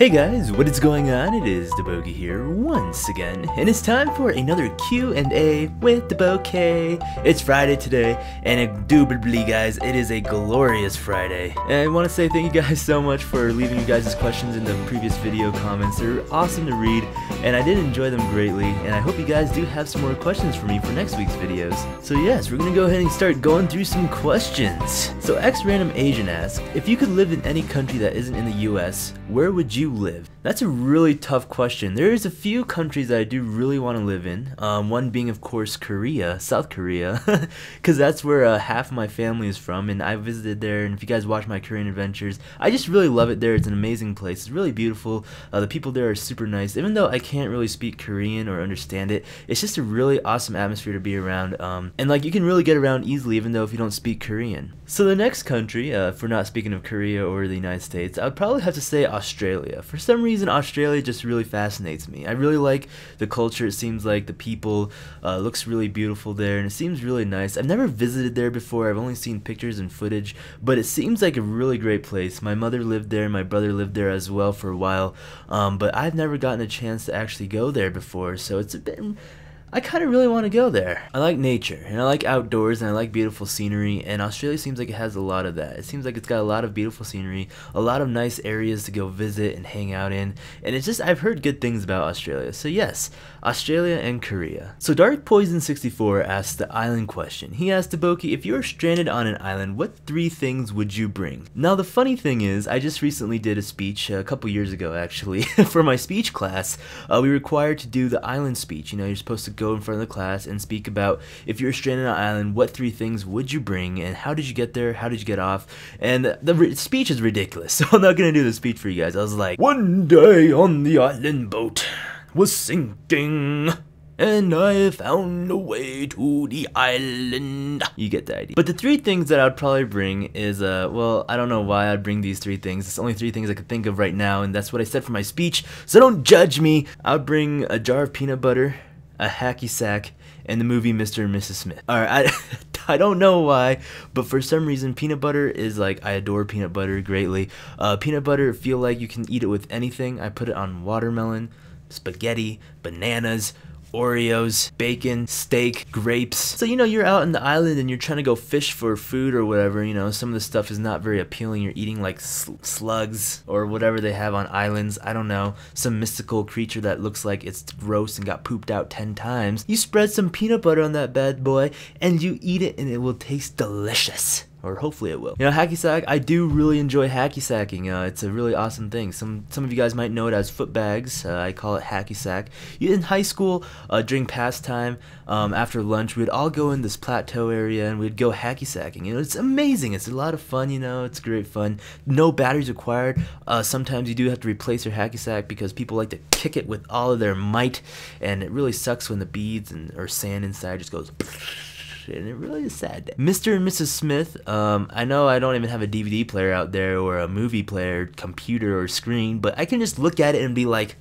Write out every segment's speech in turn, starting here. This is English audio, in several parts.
Hey guys, what is going on? It is DaBoki here once again, and it's time for another Q&A with DaBoki. It's Friday today, and indubitably guys, it is a glorious Friday. And I want to say thank you guys so much for leaving you guys' questions in the previous video comments. They're awesome to read, and I did enjoy them greatly, and I hope you guys do have some more questions for me for next week's videos. So yes, we're gonna go ahead and start going through some questions. So X Random Asian asks, if you could live in any country that isn't in the US, where would you live? That's a really tough question. There's a few countries that I do really want to live in. One being, of course, Korea, South Korea, because that's where half of my family is from, and I visited there. And if you guys watch my Korean adventures, I just really love it there. It's an amazing place. It's really beautiful. The people there are super nice. Even though I can't really speak Korean or understand it, it's just a really awesome atmosphere to be around. And like you can really get around easily, even though if you don't speak Korean. So the next country, if we're not speaking of Korea or the United States, I would probably have to say Australia. For some reason, Australia just really fascinates me. I really like the culture. It seems like the people looks really beautiful there, and it seems really nice. I've never visited there before. I've only seen pictures and footage, but it seems like a really great place. My mother lived there, my brother lived there as well for a while, but I've never gotten a chance to actually go there before, so it's a bit... I kind of really want to go there. I like nature, and I like outdoors, and I like beautiful scenery, and Australia seems like it has a lot of that. It seems like it's got a lot of beautiful scenery, a lot of nice areas to go visit and hang out in, and it's just, I've heard good things about Australia. So yes, Australia and Korea. So Dark Poison 64 asks the island question. He asked DaBoki, if you were stranded on an island, what 3 things would you bring? Now the funny thing is, I just recently did a speech, a couple years ago actually, for my speech class. We were required to do the island speech. You know, you're supposed to go in front of the class and speak about if you're stranded on an island, what 3 things would you bring, and how did you get there, how did you get off. And the speech is ridiculous, so I'm not gonna do the speech for you guys. I was like, one day on the island boat was sinking, and I found a way to the island. You get the idea. But the 3 things that I'd probably bring is, well, I don't know why I'd bring these 3 things. It's only 3 things I could think of right now, and that's what I said for my speech, so don't judge me. I would bring a jar of peanut butter, a hacky sack, and the movie Mr. and Mrs. Smith. Alright, I don't know why, but for some reason peanut butter is like, I adore peanut butter greatly. Peanut butter, feel like you can eat it with anything. I put it on watermelon, spaghetti, bananas, Oreos, bacon, steak, grapes. So you know, you're out on the island and you're trying to go fish for food or whatever, you know, some of the stuff is not very appealing. You're eating like slugs or whatever they have on islands, I don't know, some mystical creature that looks like it's gross and got pooped out 10 times. You spread some peanut butter on that bad boy and you eat it and it will taste delicious. Or hopefully it will. You know, hacky sack, I do really enjoy hacky sacking. It's a really awesome thing. Some of you guys might know it as foot bags. I call it hacky sack. In high school, during pastime, after lunch, we'd all go in this plateau area and we'd go hacky sacking. You know, it's amazing. It's a lot of fun, you know, it's great fun. No batteries required. Sometimes you do have to replace your hacky sack because people like to kick it with all of their might, and it really sucks when the beads or sand inside just goes and it really is sad. Mr. and Mrs. Smith, I know I don't even have a DVD player out there or a movie player, computer or screen, but I can just look at it and be like,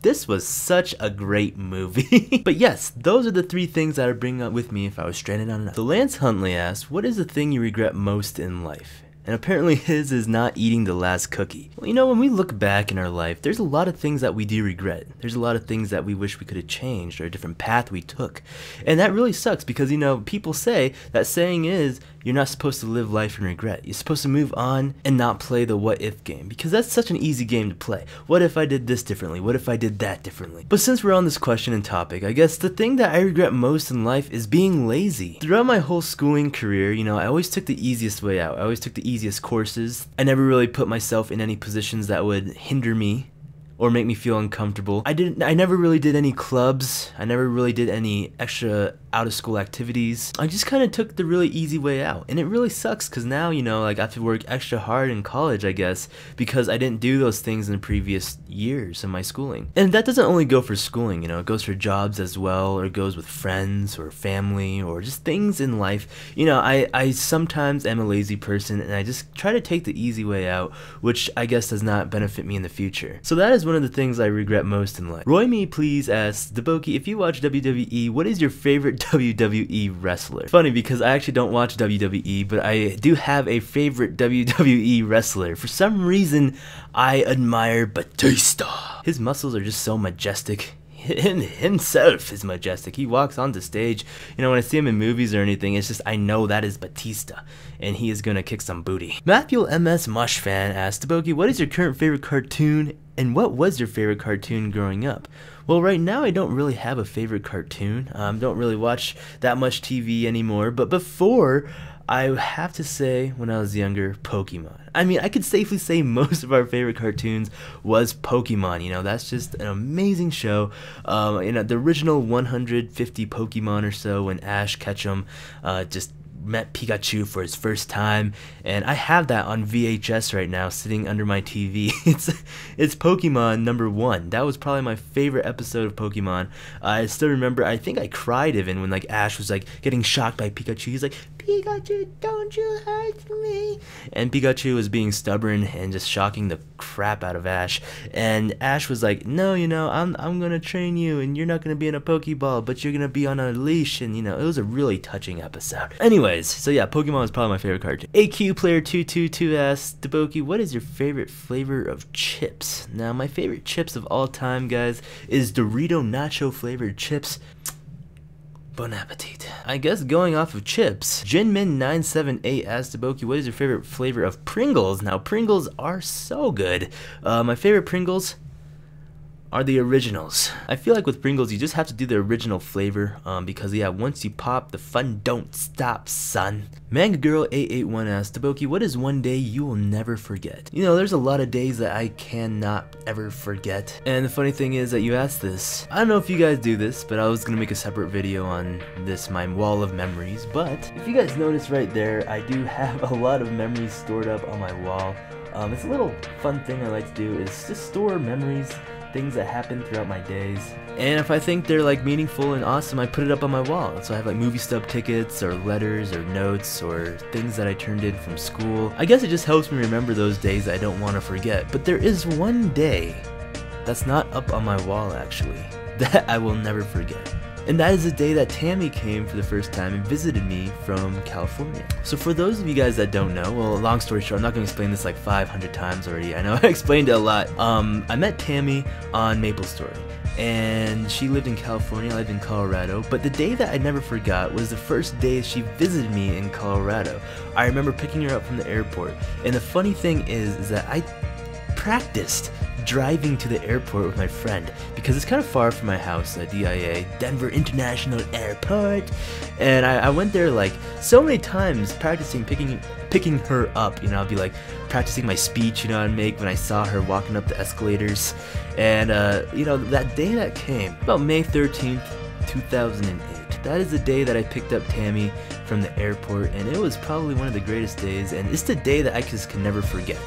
this was such a great movie. But yes, those are the 3 things that I'd bring up with me if I was stranded on an island. So Lance Huntley asks, what is the thing you regret most in life? And apparently his is not eating the last cookie. Well, you know, when we look back in our life, there's a lot of things that we do regret. There's a lot of things that we wish we could have changed or a different path we took. And that really sucks because, you know, people say, that saying is, you're not supposed to live life in regret. You're supposed to move on and not play the what if game, because that's such an easy game to play. What if I did this differently? What if I did that differently? But since we're on this question and topic, I guess the thing that I regret most in life is being lazy. Throughout my whole schooling career, you know, I always took the easiest way out. I always took the easiest courses. I never really put myself in any positions that would hinder me or make me feel uncomfortable. I never really did any clubs. I never really did any extra out of school activities. I just kind of took the really easy way out, and it really sucks because now, you know, like I have to work extra hard in college, I guess, because I didn't do those things in the previous years of my schooling. And that doesn't only go for schooling, you know, it goes for jobs as well, or it goes with friends or family or just things in life. You know, I sometimes am a lazy person and I just try to take the easy way out, which I guess does not benefit me in the future. So that is one of the things I regret most in life. Roy Me Please asks, DaBoki, if you watch WWE, what is your favorite WWE wrestler. Funny because I actually don't watch WWE, but I do have a favorite WWE wrestler. For some reason, I admire Batista. His muscles are just so majestic. Himself is majestic. He walks onto stage, you know, when I see him in movies or anything, it's just, I know that is Batista, and he is gonna kick some booty. Matthew MS Mush fan asked, DaBoki, what is your current favorite cartoon, and what was your favorite cartoon growing up? Well, right now I don't really have a favorite cartoon. Don't really watch that much TV anymore, but before, I have to say, when I was younger, Pokemon. I mean, I could safely say most of our favorite cartoons was Pokemon. You know, that's just an amazing show. You know, the original 150 Pokemon or so when Ash Ketchum just met Pikachu for his first time, and I have that on VHS right now sitting under my TV. It's Pokemon number 1. That was probably my favorite episode of Pokemon. I still remember, I think I cried even when like Ash was like getting shocked by Pikachu. He's like, Pikachu, don't you hurt me. And Pikachu was being stubborn and just shocking the crap out of Ash. And Ash was like, no, you know, I'm gonna train you, and you're not gonna be in a Pokeball, but you're gonna be on a leash. And you know, it was a really touching episode. Anyways, so yeah, Pokemon is probably my favorite cartoon. AQ Player 222 asks, DaBoki, what is your favorite flavor of chips? Now, my favorite chips of all time, guys, is Dorito Nacho flavored chips. Bon appetit. I guess going off of chips, Jinmin978 asked DaBoki, what is your favorite flavor of Pringles? Now, Pringles are so good. My favorite Pringles are the originals. I feel like with Pringles, you just have to do the original flavor, because yeah, once you pop, the fun don't stop, son. Manga Girl 881 asked, DaBoki, what is one day you will never forget? You know, there's a lot of days that I cannot ever forget. And the funny thing is that you asked this. I don't know if you guys do this, but I was gonna make a separate video on this, my wall of memories. But if you guys notice right there, I do have a lot of memories stored up on my wall. It's a little fun thing I like to do is just store memories, things that happen throughout my days, and if I think they're like meaningful and awesome, I put it up on my wall. So I have like movie stub tickets or letters or notes or things that I turned in from school. I guess it just helps me remember those days I don't want to forget. But there is one day that's not up on my wall actually that I will never forget. And that is the day that Tammy came for the first time and visited me from California. So for those of you guys that don't know, well, long story short, I'm not going to explain this like 500 times already. I know I explained it a lot. I met Tammy on MapleStory, and she lived in California, I lived in Colorado, but the day that I never forgot was the first day she visited me in Colorado. I remember picking her up from the airport, and the funny thing is that I practiced driving to the airport with my friend because it's kind of far from my house at DIA, Denver International Airport, and I went there like so many times practicing picking her up. You know, I'll be like practicing my speech, you know, I'd make when I saw her walking up the escalators. And you know, that day that came about May 13th 2008, that is the day that I picked up Tammy from the airport, and it was probably one of the greatest days, and it's the day that I just can never forget.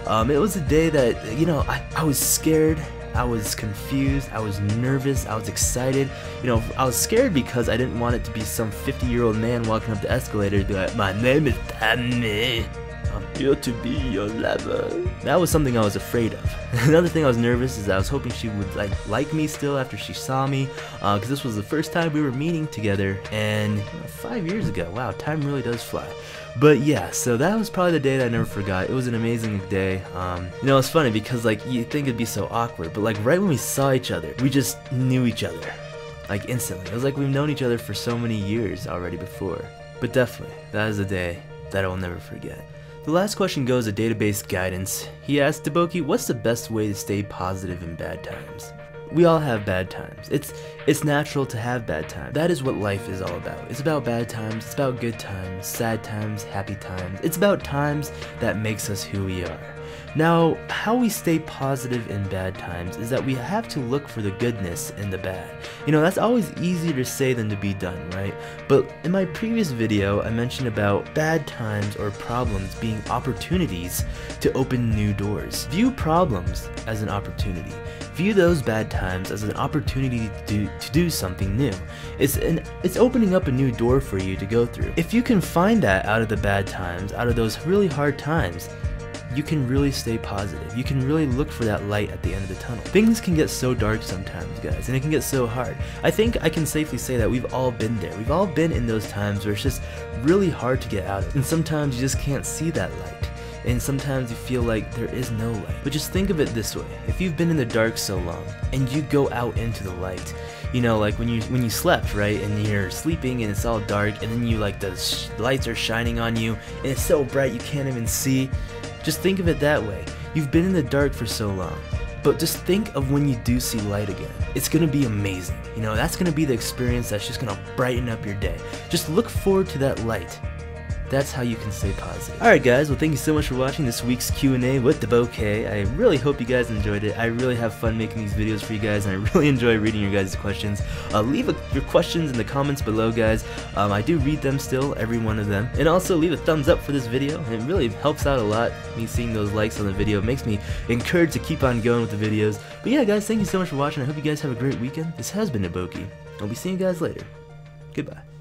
It was a day that, you know, I was scared, I was confused, I was nervous, I was excited. You know, I was scared because I didn't want it to be some 50-year-old man walking up the escalator and be like, my name is Tammy, I'm here to be your lover. That was something I was afraid of. Another thing I was nervous is I was hoping she would like me still after she saw me, because this was the first time we were meeting together, and you know, 5 years ago. Wow, time really does fly. But yeah, so that was probably the day that I never forgot. It was an amazing day. You know, it's funny because like you think it'd be so awkward, but like right when we saw each other, we just knew each other, like instantly. It was like we've known each other for so many years already before. But definitely, that is a day that I will never forget. The last question goes to database guidance. He asked, DaBoki, what's the best way to stay positive in bad times? We all have bad times. It's natural to have bad times. That is what life is all about. It's about bad times, it's about good times, sad times, happy times. It's about times that makes us who we are. Now, how we stay positive in bad times is that we have to look for the goodness in the bad. You know, that's always easier to say than to be done, right? But in my previous video, I mentioned about bad times or problems being opportunities to open new doors. View problems as an opportunity. View those bad times as an opportunity to do something new. It's opening up a new door for you to go through. If you can find that out of the bad times, out of those really hard times, you can really stay positive. You can really look for that light at the end of the tunnel. Things can get so dark sometimes, guys, and it can get so hard. I think I can safely say that we've all been there. We've all been in those times where it's just really hard to get out of. And sometimes you just can't see that light. And sometimes you feel like there is no light. But just think of it this way. If you've been in the dark so long and you go out into the light, you know, like when you slept, right, and you're sleeping and it's all dark, and then you like the lights are shining on you and it's so bright you can't even see. Just think of it that way. You've been in the dark for so long, but just think of when you do see light again. It's gonna be amazing. You know, that's gonna be the experience that's just gonna brighten up your day. Just look forward to that light. That's how you can stay positive. Alright guys, well thank you so much for watching this week's Q&A with DaBoki. I really hope you guys enjoyed it. I really have fun making these videos for you guys, and I really enjoy reading your guys' questions. Leave your questions in the comments below, guys. I do read them still, every one of them. And also leave a thumbs up for this video. It really helps out a lot, me seeing those likes on the video. It makes me encouraged to keep on going with the videos. But yeah guys, thank you so much for watching. I hope you guys have a great weekend. This has been DaBoki. I'll be seeing you guys later. Goodbye.